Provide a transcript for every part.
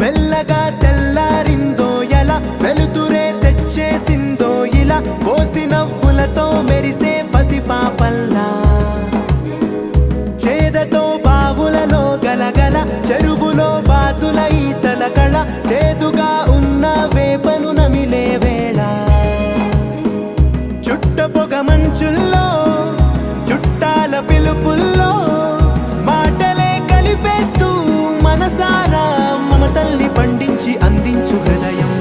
మెల్లగా తెల్లారిందో ఎలా వెలుతురే తెచ్చేసిందో ఇలా పోసి నవ్వులతో మెరిసే పసిపాపల్లా చేదతో బావులలో గలగల చెరువులో బాతుల ఈతల కళ చేదుగా ఉన్న వేపను నమిలే వేళ చుట్ట పొగ మంచుల్లో చుట్టాల పిలుపుల్లో మాటలే కలిపేస్తూ మనసారా మమతల్ని పండించి అందించు హృదయం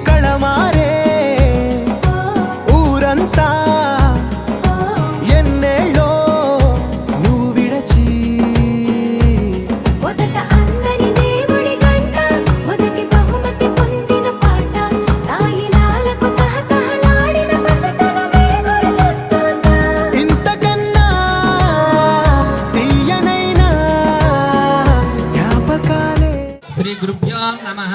కళమారే ఊరంతా ఎన్నేళ్ళో నువ్వు విడచి మొదట అందరి దేవుడి గంట మొదటి బహుమతి పొందిన పాట తాయిలాలకు తహతహలాడిన పసితనమే గుర్తొస్తుందా ఇంతకన్నా తీయనైన జ్ఞాపకాలే. శ్రీ గురుభ్యో నమః.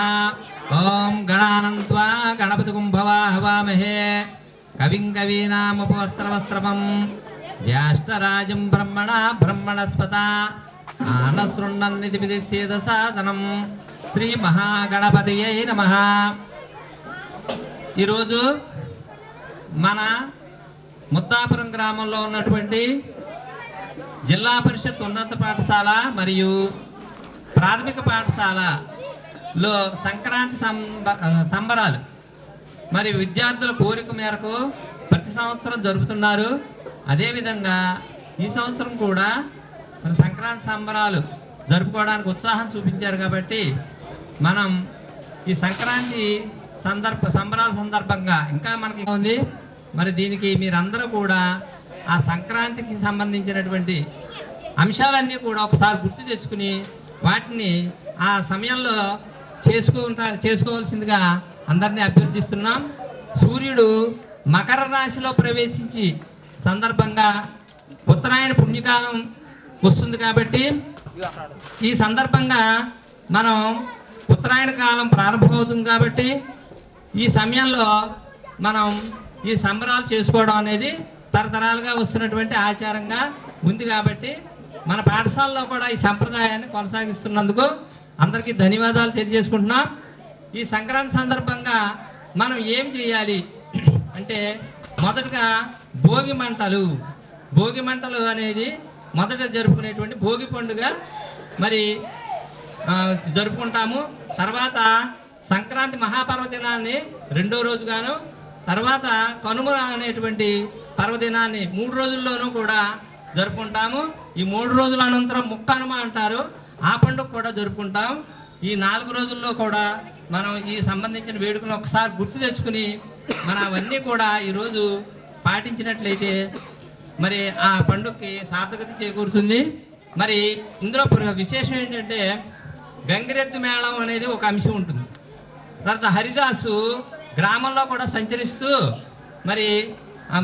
ఓం గణానంత్వా గణపతిగుం భవామహే కవిం కవీనాముపవస్త్రవస్త్రమం జ్యేష్ఠరాజం బ్రహ్మణస్పత ఆనశృణ్వన్నిధివిధిసేద సాధనం శ్రీ మహాగణపతియై నమః. ఈరోజు మన ముత్తాపురం గ్రామంలో ఉన్నటువంటి జిల్లా పరిషత్ ఉన్నత పాఠశాల మరియు ప్రాథమిక పాఠశాలలో సంక్రాంతి సంబరాలు మరి విద్యార్థుల కోరిక మేరకు ప్రతి సంవత్సరం జరుపుతున్నారు. అదేవిధంగా ఈ సంవత్సరం కూడా మరి సంక్రాంతి సంబరాలు జరుపుకోవడానికి ఉత్సాహం చూపించారు. కాబట్టి మనం ఈ సంక్రాంతి సంబరాల సందర్భంగా ఇంకా మనకి ఉంది. మరి దీనికి మీరందరూ కూడా ఆ సంక్రాంతికి సంబంధించినటువంటి అంశాలన్నీ కూడా ఒకసారి గుర్తు తెచ్చుకుని వాటిని ఆ సమయంలో చేసుకోవాల్సిందిగా అందరినీ అభ్యర్థిస్తున్నాం. సూర్యుడు మకర రాశిలో ప్రవేశించి సందర్భంగా ఉత్తరాయణ పుణ్యకాలం వస్తుంది. కాబట్టి ఈ సందర్భంగా మనం ఉత్తరాయణ కాలం ప్రారంభమవుతుంది. కాబట్టి ఈ సమయంలో మనం ఈ సంబరాలు చేసుకోవడం అనేది తరతరాలుగా వస్తున్నటువంటి ఆచారంగా ఉంది. కాబట్టి మన పాఠశాలలో కూడా ఈ సంప్రదాయాన్ని కొనసాగిస్తున్నందుకు అందరికీ ధన్యవాదాలు తెలియజేసుకుంటున్నాం. ఈ సంక్రాంతి సందర్భంగా మనం ఏం చేయాలి అంటే మొదటగా భోగి మంటలు అనేది మొదట జరుపుకునేటువంటి భోగి పండుగ మరి జరుపుకుంటాము. తర్వాత సంక్రాంతి మహాపర్వదినాన్ని రెండో రోజుగాను, తర్వాత కనుమ అనేటువంటి పర్వదినాన్ని 3 రోజుల్లోనూ కూడా జరుపుకుంటాము. ఈ 3 రోజుల అనంతరం ముక్కనుమ అంటారు, ఆ పండుగ కూడా జరుపుకుంటాం. ఈ 4 రోజుల్లో కూడా మనం ఈ సంబంధించిన వేడుకను ఒకసారి గుర్తు తెచ్చుకుని మనం అవన్నీ కూడా ఈరోజు పాటించినట్లయితే మరి ఆ పండుగకి సార్థకత చేకూరుతుంది. మరి ఇందులో విశేషం ఏంటంటే గంగిరెద్దు మేళం అనేది ఒక అంశం ఉంటుంది. తర్వాత హరిదాసు గ్రామంలో కూడా సంచరిస్తూ మరి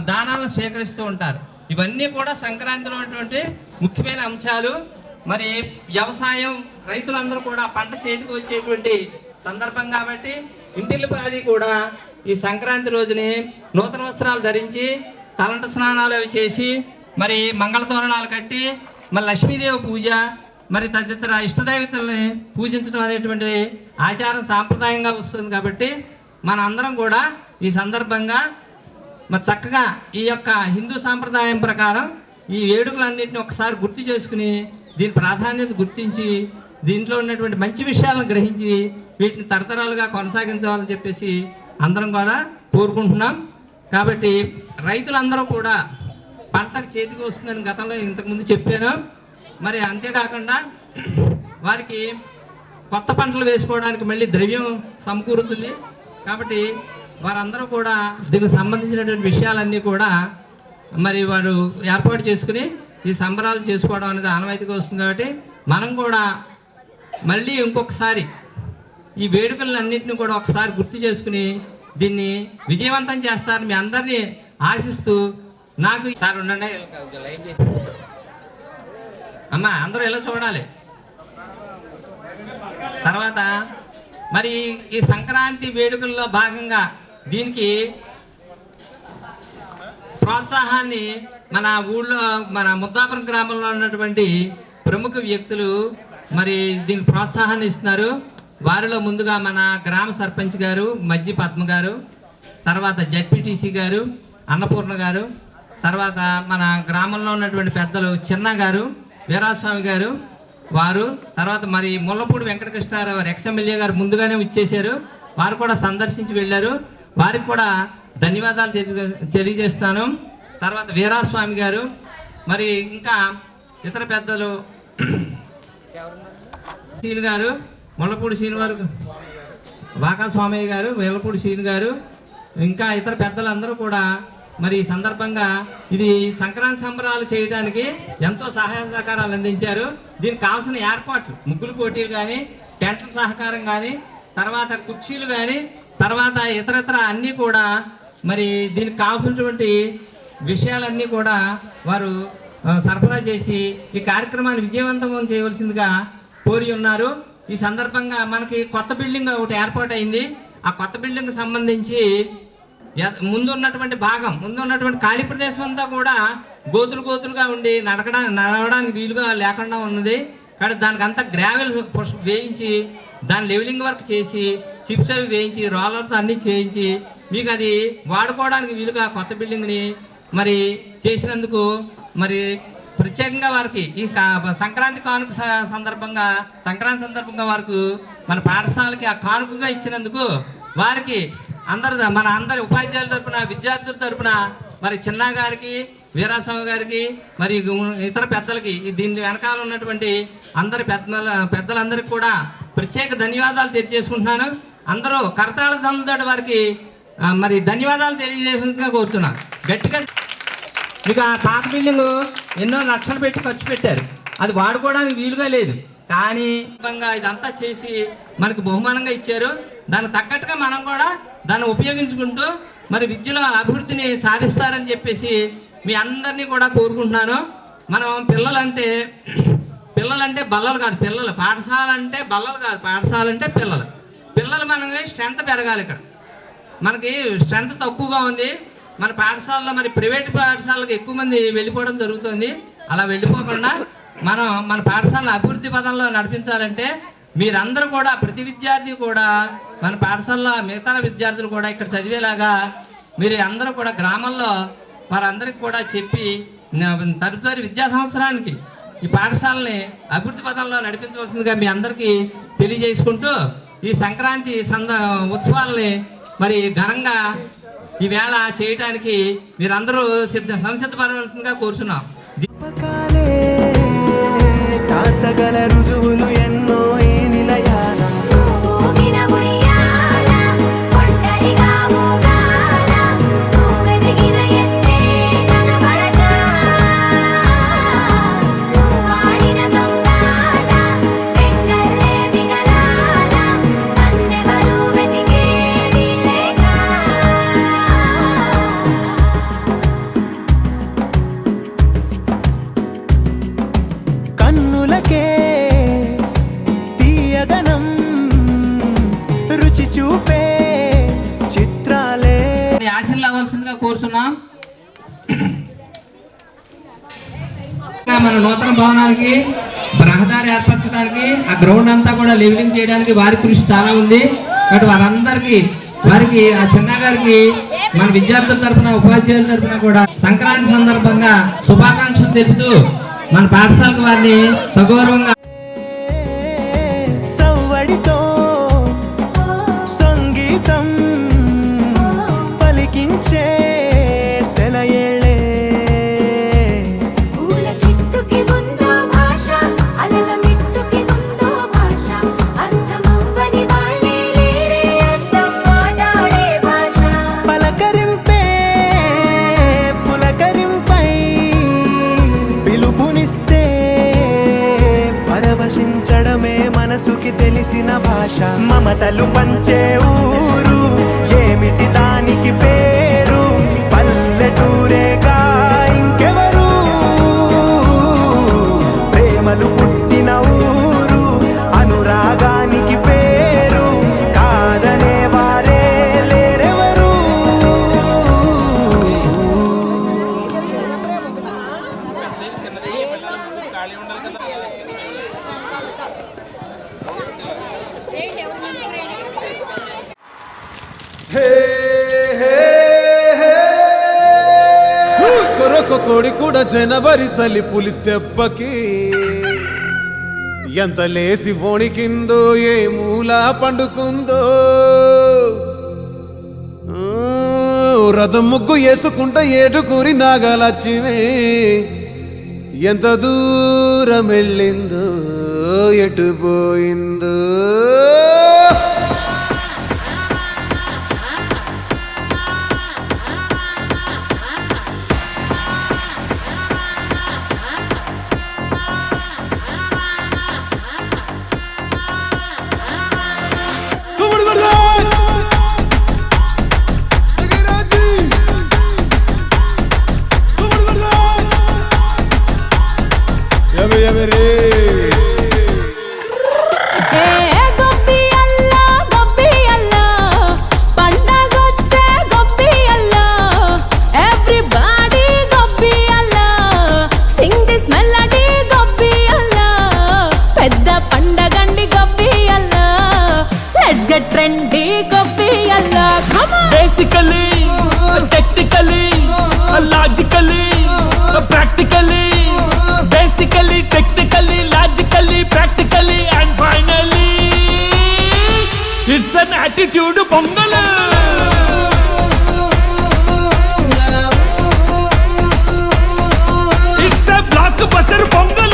దానాలను స్వీకరిస్తూ ఉంటారు. ఇవన్నీ కూడా సంక్రాంతిలో ఉన్నటువంటి ముఖ్యమైన అంశాలు. మరి వ్యవసాయం రైతులందరూ కూడా పంట చేతికి వచ్చేటువంటి సందర్భం కాబట్టి ఇంటిల్లిపాది కూడా ఈ సంక్రాంతి రోజుని నూతన వస్త్రాలు ధరించి తలంట స్నానాలు అవి చేసి మరి మంగళతోరణాలు కట్టి మరి లక్ష్మీదేవి పూజ మరి తదితర ఇష్టదైవతల్ని పూజించడం అనేటువంటి ఆచారం సాంప్రదాయంగా వస్తుంది కాబట్టి మన అందరం కూడా ఈ సందర్భంగా మరి చక్కగా ఈ యొక్క హిందూ సాంప్రదాయం ప్రకారం ఈ వేడుకలన్నింటినీ ఒకసారి గుర్తు చేసుకుని దీని ప్రాధాన్యత గుర్తించి దీంట్లో ఉన్నటువంటి మంచి విషయాలను గ్రహించి వీటిని తరతరాలుగా కొనసాగించాలని చెప్పేసి అందరం కూడా కోరుకుంటున్నాం. కాబట్టి రైతులందరూ కూడా పంటకు చేతికి వస్తుందని గతంలో ఇంతకుముందు చెప్పాను. మరి అంతేకాకుండా వారికి కొత్త పంటలు వేసుకోవడానికి మళ్ళీ ద్రవ్యం సమకూరుతుంది. కాబట్టి వారందరూ కూడా దీనికి సంబంధించినటువంటి విషయాలన్నీ కూడా మరి వారు ఏర్పాటు చేసుకుని ఈ సంబరాలు చేసుకోవడం అనేది ఆనవాయితీగా వస్తుంది. కాబట్టి మనం కూడా మళ్ళీ ఇంకొకసారి ఈ వేడుకలన్నింటినీ కూడా ఒకసారి గుర్తు చేసుకుని దీన్ని విజయవంతం చేస్తారని మీ అందరినీ ఆశిస్తూ నాకు సార్ ఉండండి లైన్ చేసి అమ్మా అందరూ ఎలా చూడాలి. తర్వాత మరి ఈ సంక్రాంతి వేడుకల్లో భాగంగా దీనికి ప్రోత్సాహాన్ని మన ఊళ్ళో మన ముద్దాపురం గ్రామంలో ఉన్నటువంటి ప్రముఖ వ్యక్తులు మరి దీనికి ప్రోత్సాహాన్ని ఇస్తున్నారు. వారిలో ముందుగా మన గ్రామ సర్పంచ్ గారు మజ్జి పద్మ గారు, తర్వాత జడ్పీటీసీ గారు అన్నపూర్ణ గారు, తర్వాత మన గ్రామంలో ఉన్నటువంటి పెద్దలు చిన్న గారు, వీరాస్వామి గారు వారు, తర్వాత మరి ముల్లపూడి వెంకటకృష్ణారావు ఎక్స్ఎమ్మెల్యే గారు ముందుగానే ఇచ్చేశారు. వారు కూడా సందర్శించి వెళ్ళారు. వారికి కూడా ధన్యవాదాలు తెలియజేస్తాను. తర్వాత వీరాస్వామి గారు మరి ఇంకా ఇతర పెద్దలు సీని గారు, ముల్లపూడి శ్రీనివారు, వాకా స్వామయ్య గారు, ముల్లపూడి శ్రీని గారు, ఇంకా ఇతర పెద్దలందరూ కూడా మరి ఈ సందర్భంగా ఇది సంక్రాంతి సంబరాలు చేయడానికి ఎంతో సహాయ సహకారాలు అందించారు. దీనికి కావాల్సిన ఏర్పాట్లు ముగ్గులు పోటీలు కానీ, టెంట్ల సహకారం కానీ, తర్వాత కుర్చీలు కానీ, తర్వాత ఇతరత్ర అన్నీ కూడా మరి దీనికి కావాల్సినటువంటి విషయాలన్నీ కూడా వారు సరఫరా చేసి ఈ కార్యక్రమాన్ని విజయవంతం చేయవలసిందిగా కోరి ఉన్నారు. ఈ సందర్భంగా మనకి కొత్త బిల్డింగ్ ఒకటి ఏర్పాటైంది. ఆ కొత్త బిల్డింగ్కి సంబంధించి ముందున్నటువంటి భాగం, ముందున్నటువంటి ఖాళీ ప్రదేశం అంతా కూడా గోతులుగా ఉండి నడవడానికి వీలుగా లేకుండా ఉన్నది. కాబట్టి దానికి అంతా గ్రావెల్ వేయించి దాని లెవెలింగ్ వర్క్ చేసి చిప్స్ అవి వేయించి రోలర్తో అన్నీ చేయించి మీకు అది వాడుకోవడానికి వీలుగా కొత్త బిల్డింగ్ని మరి చేసినందుకు మరి ప్రత్యేకంగా వారికి ఈ సంక్రాంతి కానుక సందర్భంగా వారికి మన పాఠశాలకి ఆ కానుకగా ఇచ్చినందుకు వారికి మన అందరి ఉపాధ్యాయుల తరపున, విద్యార్థుల తరపున మరి చిన్న గారికి, వీరాస్వామి గారికి, మరి ఇతర పెద్దలకి దీని వెనకాల ఉన్నటువంటి అందరి పెద్దలందరికీ కూడా ప్రత్యేక ధన్యవాదాలు తెలియజేసుకుంటున్నాను. అందరూ కరతాళ ధ్వనులతో వారికి మరి ధన్యవాదాలు తెలియజేసేందుగా కోరుతున్నాను. గట్టిగా మీకు ఆ పాత బిల్డింగ్ ఎన్నో లక్షలు పెట్టి ఖర్చు పెట్టారు, అది వాడుకోవడానికి వీలుగా లేదు. కానీ ఇదంతా చేసి మనకు బహుమానంగా ఇచ్చారు. దానికి తగ్గట్టుగా మనం కూడా దాన్ని ఉపయోగించుకుంటూ మరి విద్యలో అభివృద్ధిని సాధిస్తారని చెప్పేసి మీ అందరినీ కూడా కోరుకుంటున్నాను. మనం పిల్లలంటే బల్లలు కాదు, పిల్లలు. పాఠశాల అంటే బల్లలు కాదు, పాఠశాల అంటే పిల్లలు మనకి స్ట్రెంత్ పెరగాలి. ఇక్కడ మనకి స్ట్రెంత్ తక్కువగా ఉంది. మన పాఠశాలలో మరి ప్రైవేట్ పాఠశాలకు ఎక్కువ మంది వెళ్ళిపోవడం జరుగుతుంది. అలా వెళ్ళిపోకుండా మనం మన పాఠశాలను అభివృద్ధి పదంలో నడిపించాలంటే మీరందరూ కూడా, ప్రతి విద్యార్థి కూడా మన పాఠశాలలో మిగతా విద్యార్థులు కూడా ఇక్కడ చదివేలాగా మీరు అందరూ కూడా గ్రామంలో వారందరికీ కూడా చెప్పి తదుపరి విద్యా సంవత్సరానికి ఈ పాఠశాలని అభివృద్ధి పదంలో నడిపించవలసిందిగా మీ అందరికీ తెలియజేసుకుంటూ ఈ సంక్రాంతి ఉత్సవాలని మరి ఘనంగా ఈవేళ చేయటానికి మీరందరూ సంసిద్ధపడవలసిందిగా కోరుచున్నాం. తాచగల రుజువులు ఎన్నో ఈ నిలయాల కన్నులకే భవనానికి రహదారి ఏర్పరచడానికి ఆ గ్రౌండ్ అంతా కూడా లెవెలింగ్ చేయడానికి వారి కృషి చాలా ఉంది. బట్ వారికి ఆ చిన్న గారికి మన విద్యార్థుల తరఫున ఉపాధ్యాయుల తరఫున కూడా సంక్రాంతి సందర్భంగా శుభాకాంక్షలు తెలుపుతూ మన పాఠశాలకు వారిని సగౌరవంగా సవ్వడితో సంగీతం పలికించే సెలయేళే పూల చెట్టుకి ఉందో భాష అలల మిట్టుకి ఉందో భాష అర్థమవ్వని వాళ్ళే లేరే అర్థం మాట్లాడే భాష పలకరింపే పులకరింపై పిలుపునిస్తే పరవశించడమే మనసుకి తెలిసిన భాష మమతలు పంచే ఊరు ఏమిటి దానికి పేరు పల్లెటూరేగా ఇంకెవరు ప్రేమలు పుట్టిన ఊరు అనురాగానికి పేరు కాదనే వారే లేరెవరు కొరొక కోడి కూడా జనవరి సలి పులి దెబ్బకి ఎంత లేసి వణికిందో ఏ మూల పండుకుందో రథం ముగ్గు వేసుకుంట ఏటుకూరి నాగలచ్చివే ఎంత దూరం వెళ్ళిందో ఎటు పోయిందో Basically, technically, logically, practically. Basically, technically, logically, practically, and finally, it's an attitude pongal. It's a blockbuster pongal.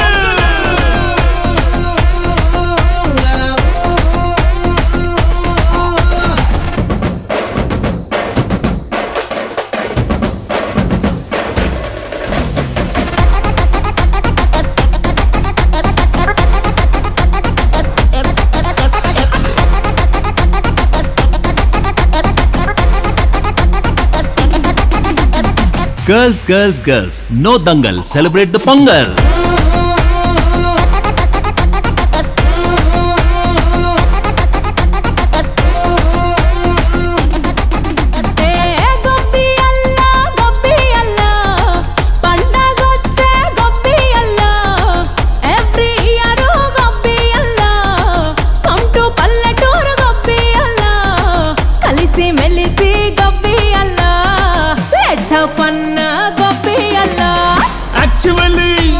Girls, girls, girls, no dangal, celebrate the Pongal. Actually,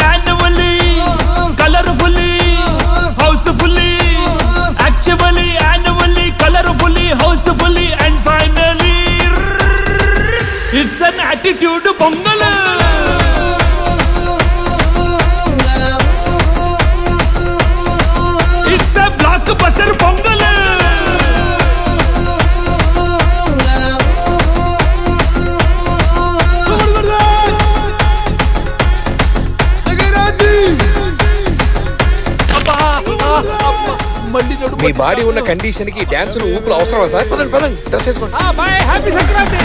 annually, colorfully, housefully. Actually, annually, colorfully, housefully, and finally, it's an attitude pongal. It's a blockbuster pongal. Me body ఉన్న condition కి dance ఊపులు అవసరమా sir? పదండి పదండి, dress వేసుకోండి. Happy Sankranti.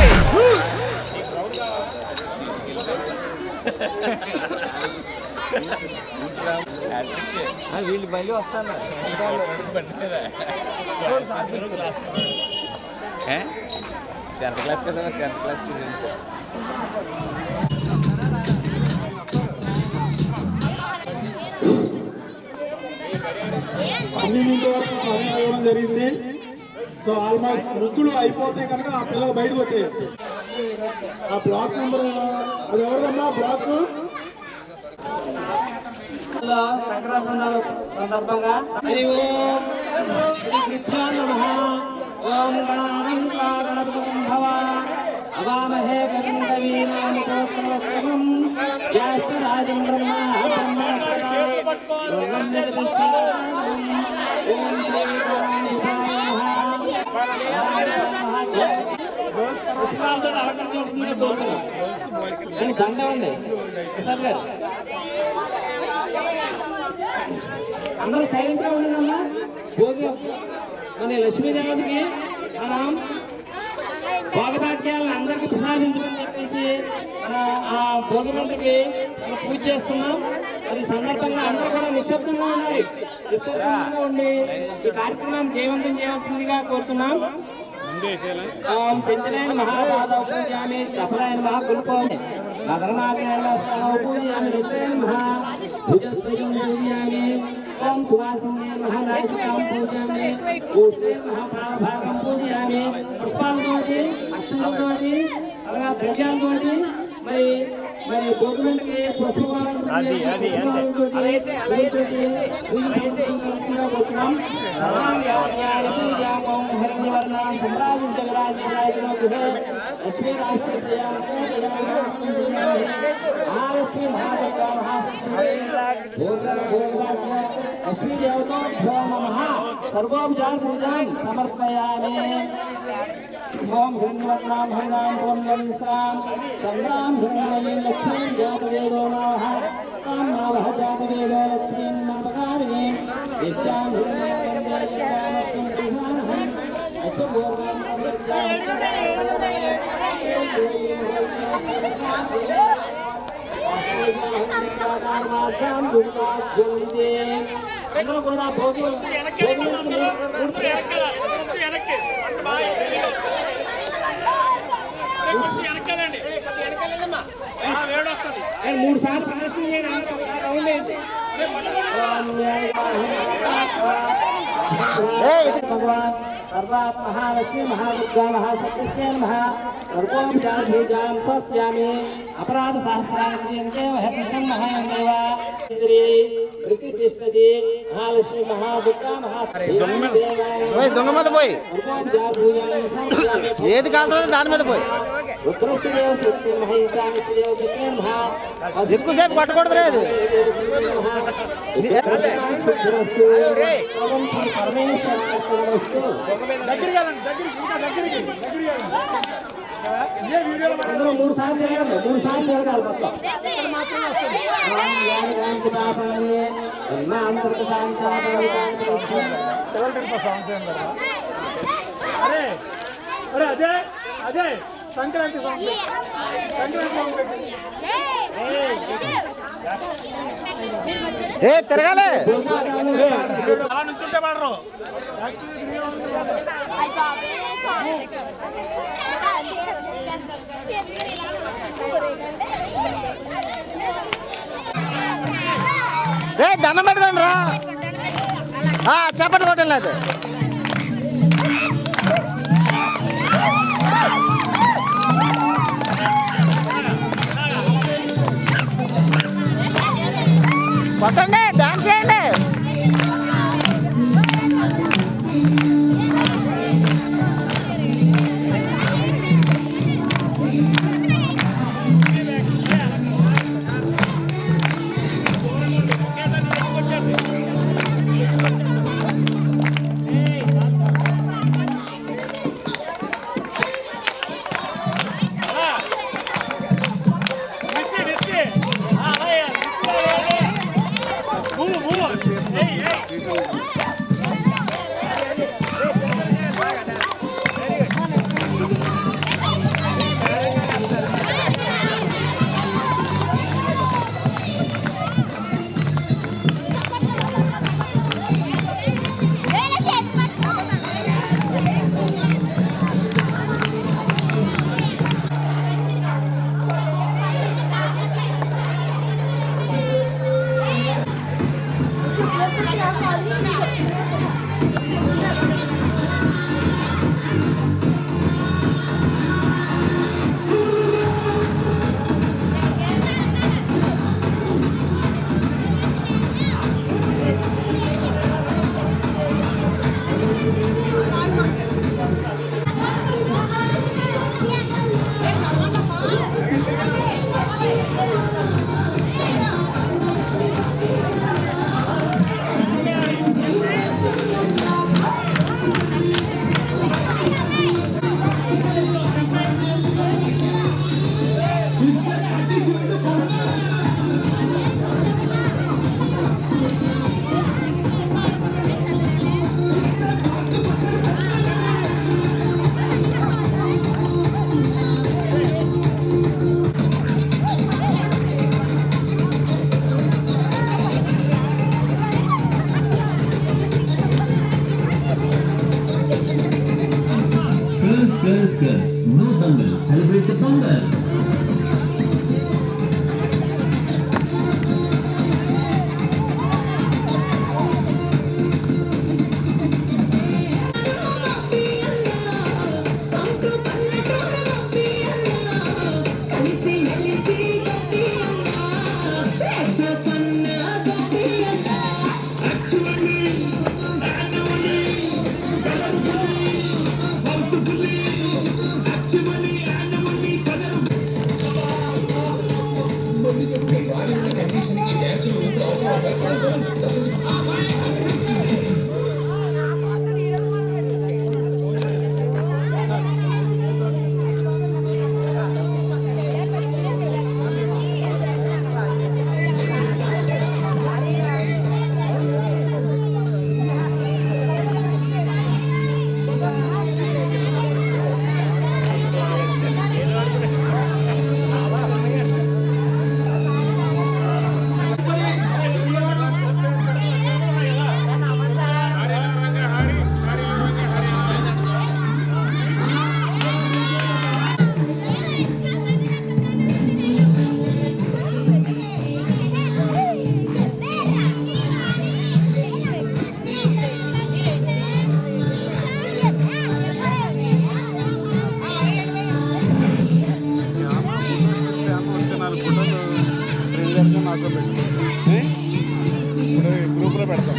వీళ్ళు మళ్ళీ వస్తాను 10th class కదా 10th క్లాస్ 12 వరకు సమయం ఇవ్వడం జరిగింది. సో ఆల్మోస్ట్ ముగ్గులు అయిపోతే కనుక ఆ పిల్లలు బయటకు వచ్చేయచ్చు. ఆ బ్లాక్ నెంబర్ అది ఎవరిదమ్మా బ్లాక్ సందర్భంగా ఓం గణానందం భవ అవామహే కవిం కవీనాముపస్తమం జ్యేష్ఠరాజం దండ ఉంది ప్రసాద్ గారు. అందరూ సైలెంట్ గా ఉండదమ్మా. భోగి మన లక్ష్మీదేవికి మనం భోగభాగ్యాలను అందరికీ ప్రసాదించమని చెప్పేసి ఆ భోగి మంటకి మనం పూజ చేస్తున్నాం. అది సందర్భంగా అందరూ కూడా నిశ్శబ్దంగా ఉండాలి. నిశ్శబ్దంగా ఉండి ఈ కార్యక్రమాన్ని జయవంతం చేయవలసిందిగా కోరుతున్నాం. పెంచలేని మహాపాదం పూజయామి సఫలాయన మహాకుల్పోమి నగరనాథనాయన పూజయామి నిశ్చయన మహా భుజస్త్రయం పూజయామి ఓం సువాసనే మహానాయకం పూజయామి ఓష్ణే మహాభాగం పూజయామి పుష్పాలతోటి అక్షరాలతోటి అలాగా ద్రవ్యాలతోటి మరి గవర్నమెంట్కి లక్ష్మీ మహాలక్ష్మీ లక్ష్మీ దేవతో నమః సర్వోపచార పూజాం సమర్పయామి. ఓం హిరణ్యవర్ణాం హరిణాం ఓం గణేశ్వరాం చంద్రాం హిరణ్యవలీం లక్ష్మీం జాతవేదో నమః తాం నమః జాతవేదో లక్ష్మీం నమకారిణీ యస్యాం అందరూ కూడా భోగి మూడు సార్లు ప్రదర్శన చేయండి. భగవాన్ సర్వాత్ మహాలక్ష్మి మహాదుర్గా మహాసత్యస్య నమః సర్వోపచారభూజాం పశ్యామి అపరాధ సహస్రాంతే మహత్సం మహాయందేవ ప్రతిష్టతి మహాలక్ష్మి మహాదుర్గా దొంగ మీద పోయి ఏది కాలుతుందో దాని మీద పోయి ఎక్కువసేపు పట్టకూడదు లేదు. మూడు సార్లు జరగాలి మొత్తం. అదే అదే సంక్రాంతి తిరగాలి అలా నుంచుంటే పడరు. దండం పెట్టుకోండి రా. చెప్పండి కొట్టం లేదు. కొట్టండి, డాన్స్ చేయండి. Move. Girls, no dangal, celebrate the Pongal. కండిషన్కి డ్యాన్సులు ఊపులు అవసరమా సార్? పదండి పదండి డ్రెస్ వేసుకోండి. గ్రూప్లో పెడతాం.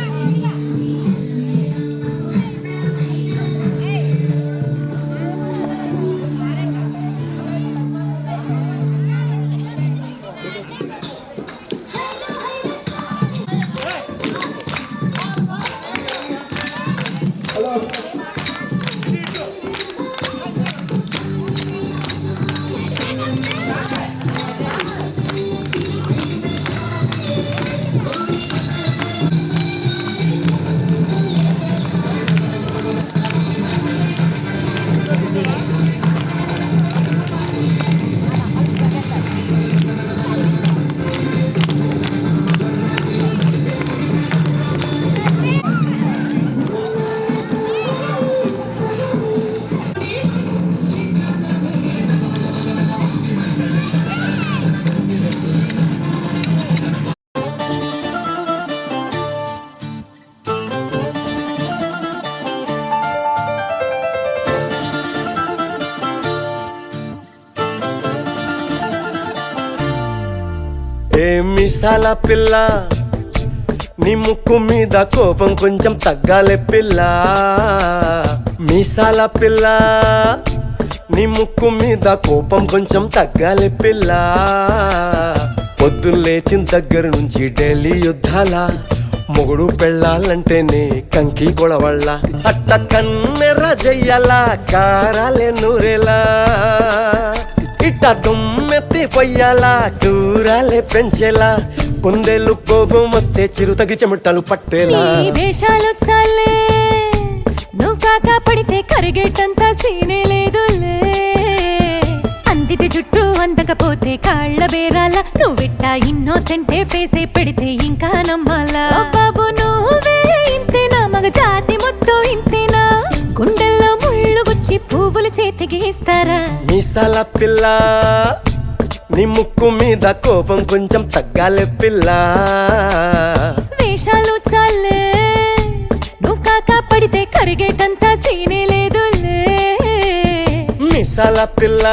ఏ మిసాల పిల్ల నీ ముక్కు మీద కోపం కొంచెం తగ్గాలే పిల్ల. మీసాల పిల్ల నీ ముక్కు మీద కోపం కొంచెం తగ్గాలే పిల్ల. పొద్దున్న లేచిన దగ్గర నుంచి ఢిల్లీ యుద్ధాల మొగుడు పెళ్ళాలంటేనే కంకి గొడవళ్ళ. అట్ట కన్నెర్ర జయ్యాల కారాలే నూరేలా, ఇట్ట దుమ్మెత్తి పొయ్యాలా కూరాలే పెంచేలా. కుందేలు కోపం వస్తే చిరుతగి చెమటలు పట్టేలా. వేషాలు చాలే నువ్వు కాక పడితే కరిగేటంత సీనే లేదులే. అందిటి జుట్టు అందకపోతే కాళ్ళ బేరాల. నువ్విట్టా ఇన్నోసెంటే ఫేసే పెడితే ఇంకా నమ్మాలా. బాబు నువ్వే ఇంతేనా, మగ జాతి మొత్తం ఇంతేనా. గుండెల్లో ముళ్ళు గుచ్చి పువ్వులు చేతికి ఇస్తారా. మీసాల పిల్ల నీ ముక్కు మీద కోపం కొంచెం తగ్గాలే పిల్ల. వేషాలు చాలే మీసాల పిల్ల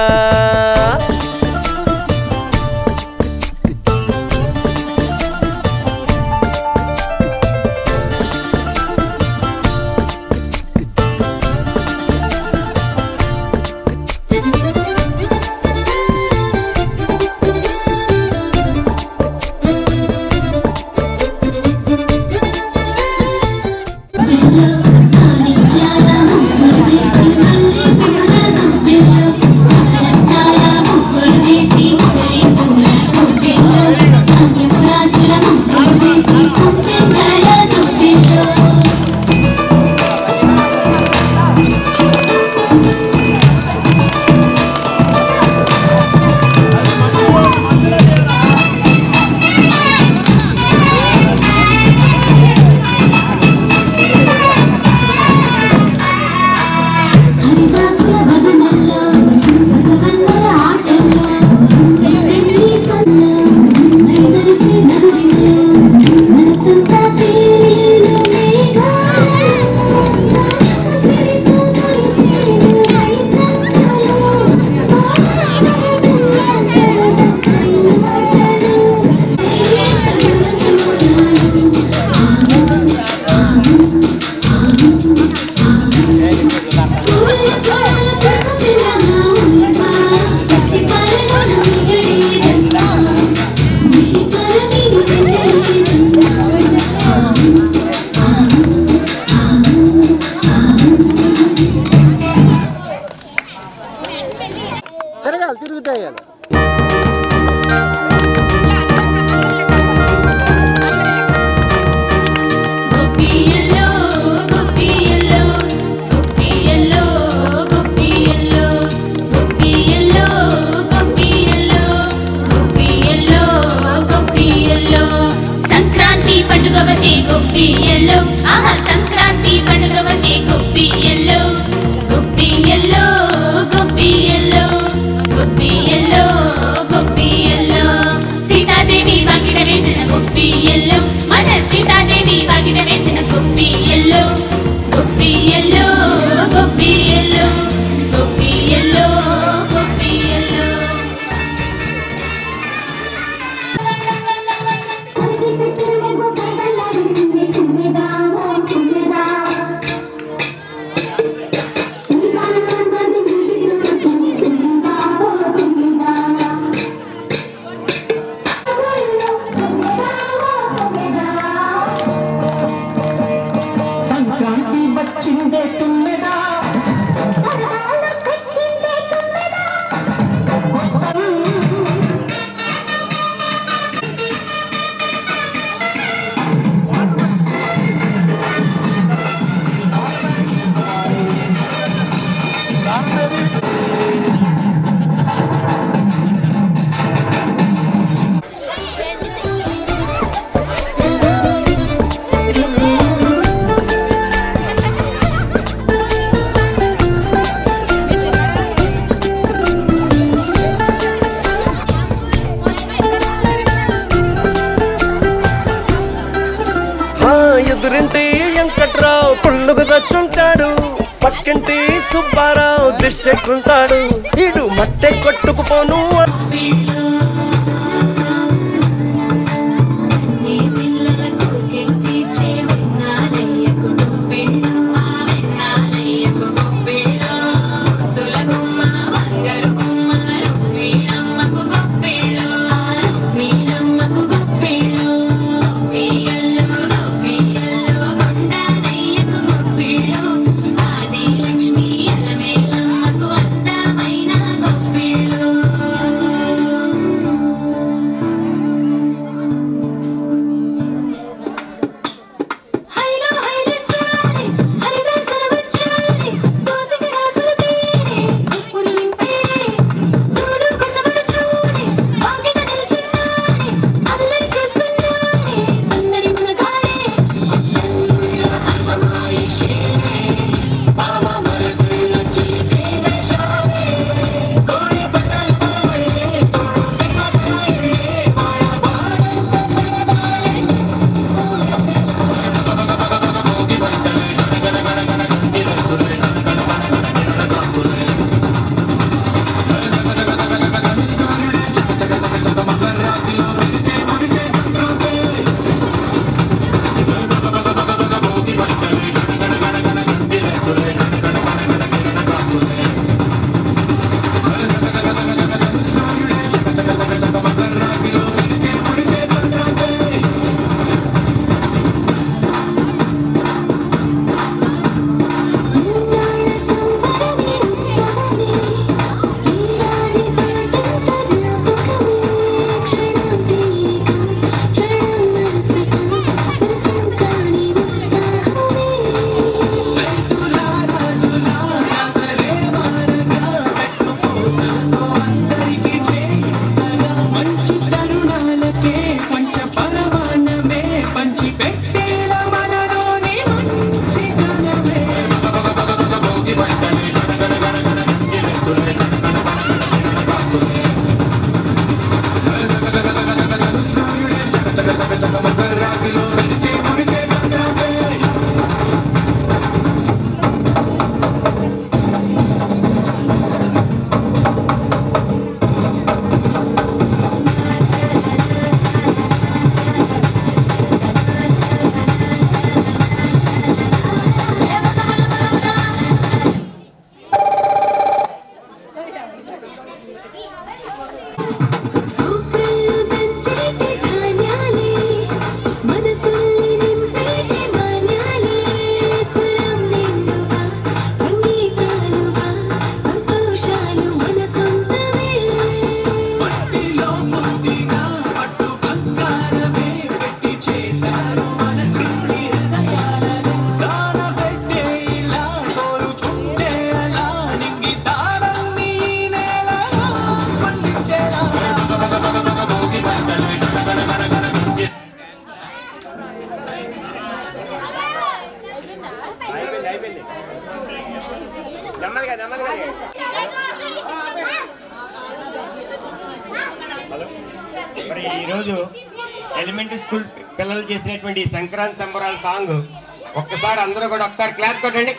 ఎదురింటి వెంకట్రావు పుల్లుగు తెచ్చుంటాడు, పక్కింటి సుబ్బారావు దిష్టెక్కుంటాడు, ఈడు మట్టె కొట్టుకుపోను ఈరోజు ఎలిమెంటరీ స్కూల్ పిల్లలు చేసినటువంటి సంక్రాంతి సంబరాల సాంగ్ ఒక్కసారి అందరూ కూడా ఒకసారి క్లాస్ కొట్టండి.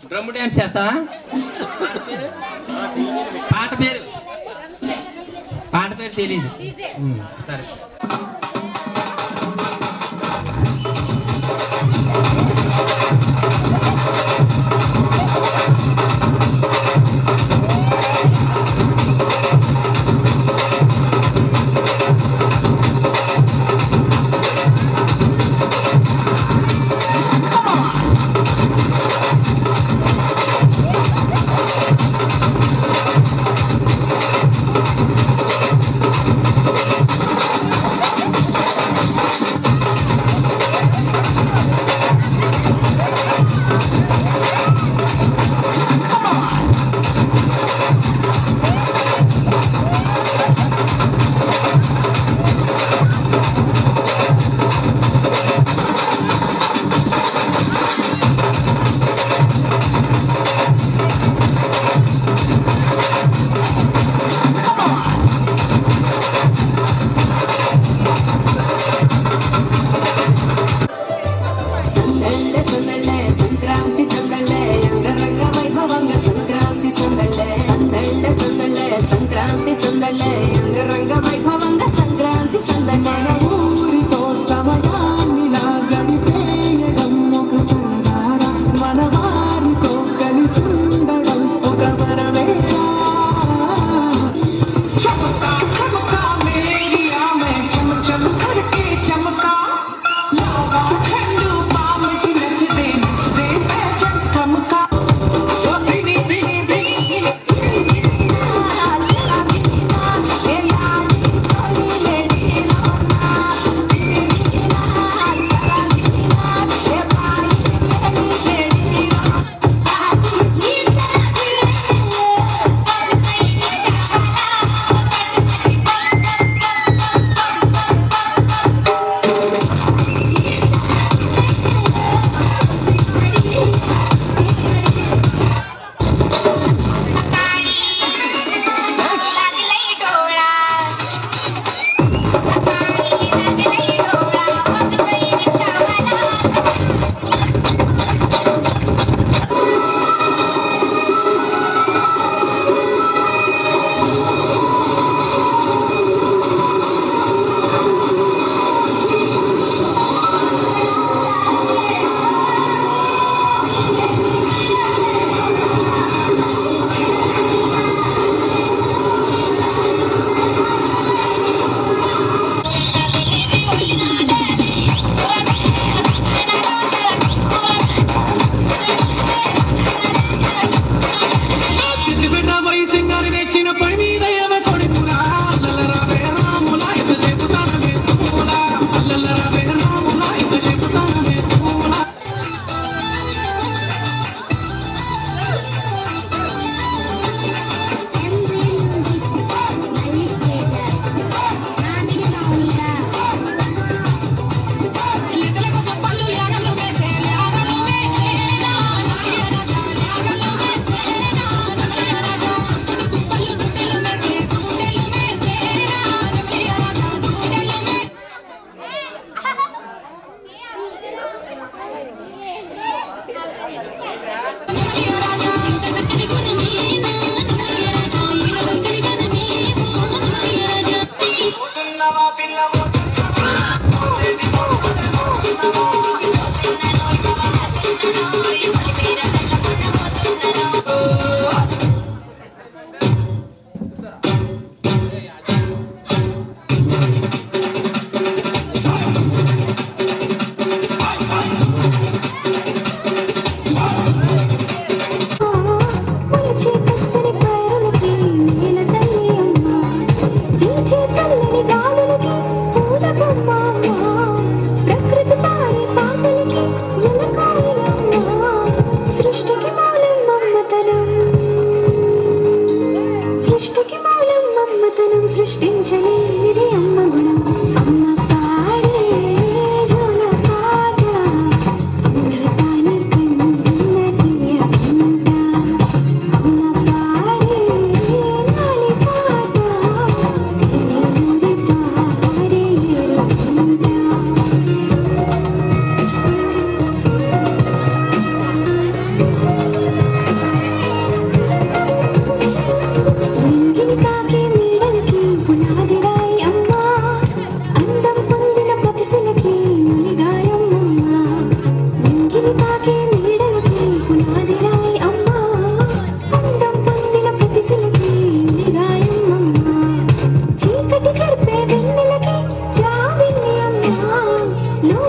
డ్రమ్ డ్యాన్స్ చేస్తావా? పాట పేరు తెలీదు. సరే.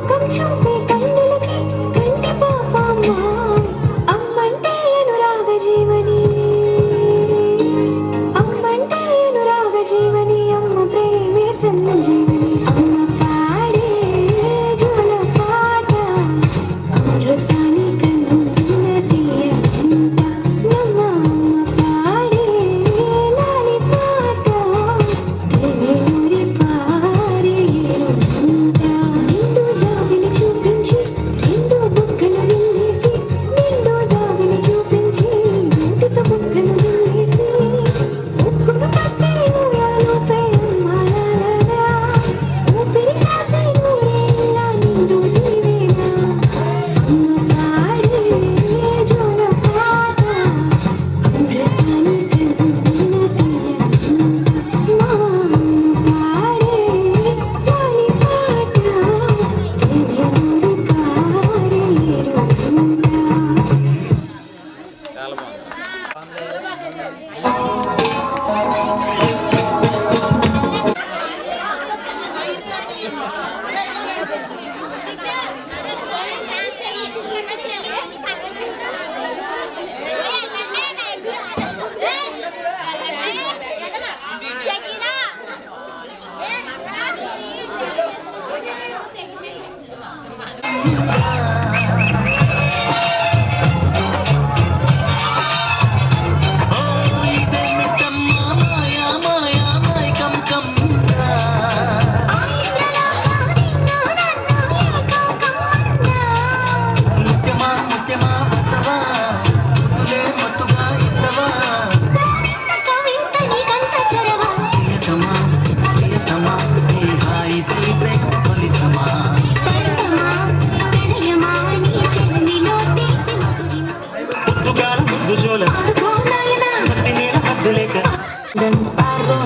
లోకం చూపే కన్నులకి కంటి పాపమ్మ అమ్మంటే అనురాగ జీవని అమ్మంటే అనురాగ జీవని అమ్మ ప్రేమే సంజీవని అమ్మ పాడే జోల పాట అమృతాని కన్నున్న తీయకుంట నమ్మ అమ్మ పాడే లాలి పాట ఊరి పారే ఏరుంట నిండు జాబిని చూపించి రెండు బుక్కలు విల్లేసి నిండు జాబిని చూపించి రెండుతో బుక్కలు విల్లేసి ముక్కును పట్టి ఊయలుపై అమ్మాలారా ఊపిరి కాసే నూరేళ్ళ నిండు దీవేనా అమ్మ పాడే జోల పాట అమృతాని కన్నున్న తీయకుంట మా అమ్మ పాడే లాలి పాట ఊరి పారే ఏరుంట చాలా బాగుంది.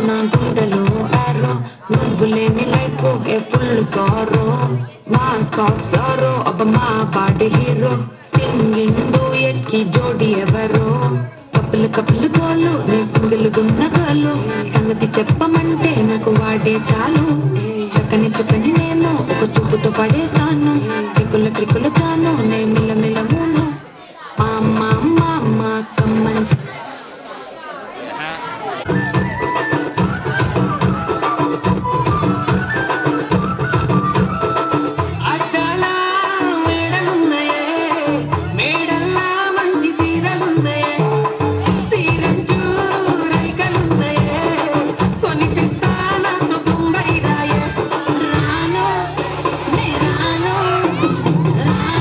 నా గుండెలో ఆరో నువ్వు లేని life A full sorrow mask of sorrow అబ్బ మా పాటి హీరో సింగింగ్ డూయట్ కి జోడి ఎవరో కప్పులు కప్పులు గోలు నే సింగిల్ గున్న గోలు సంగతి చెప్పమంటే నాకు వాడే చాలు చక్కని చుక్కని నేను ఒక చూపుతో పడేస్తాను ట్రిక్కులు తాను నే మిల్ల మూను మా కమ్మని రాను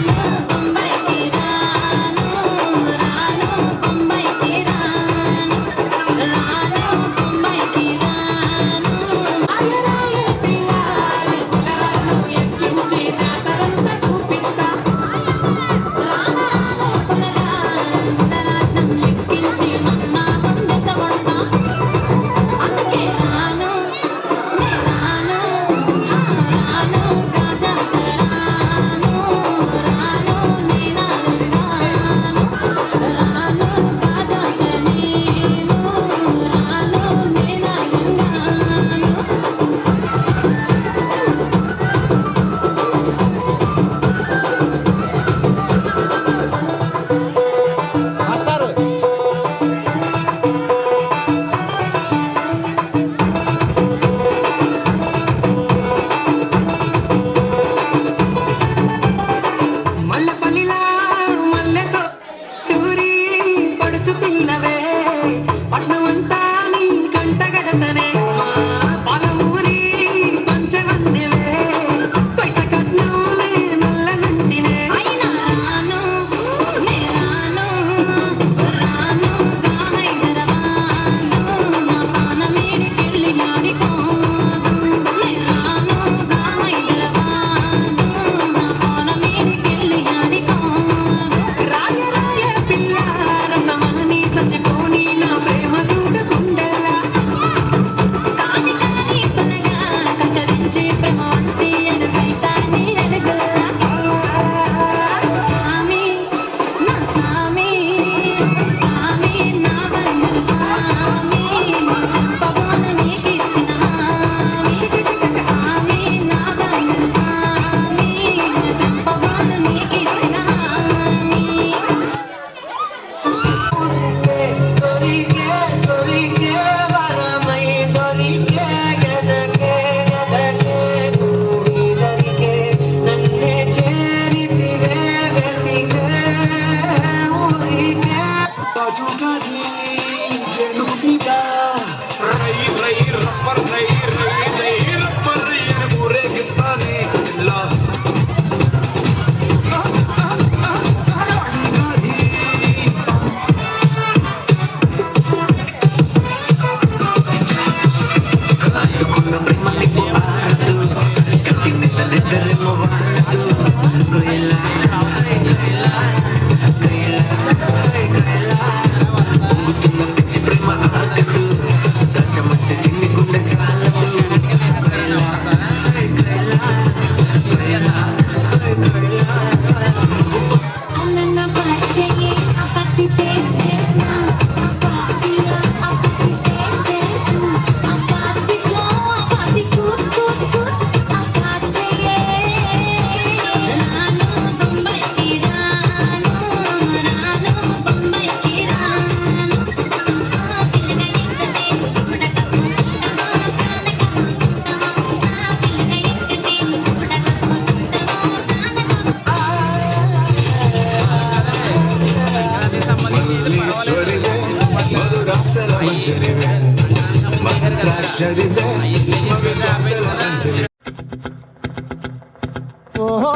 మంజరివే మంత్రాక్షరివే ఓహో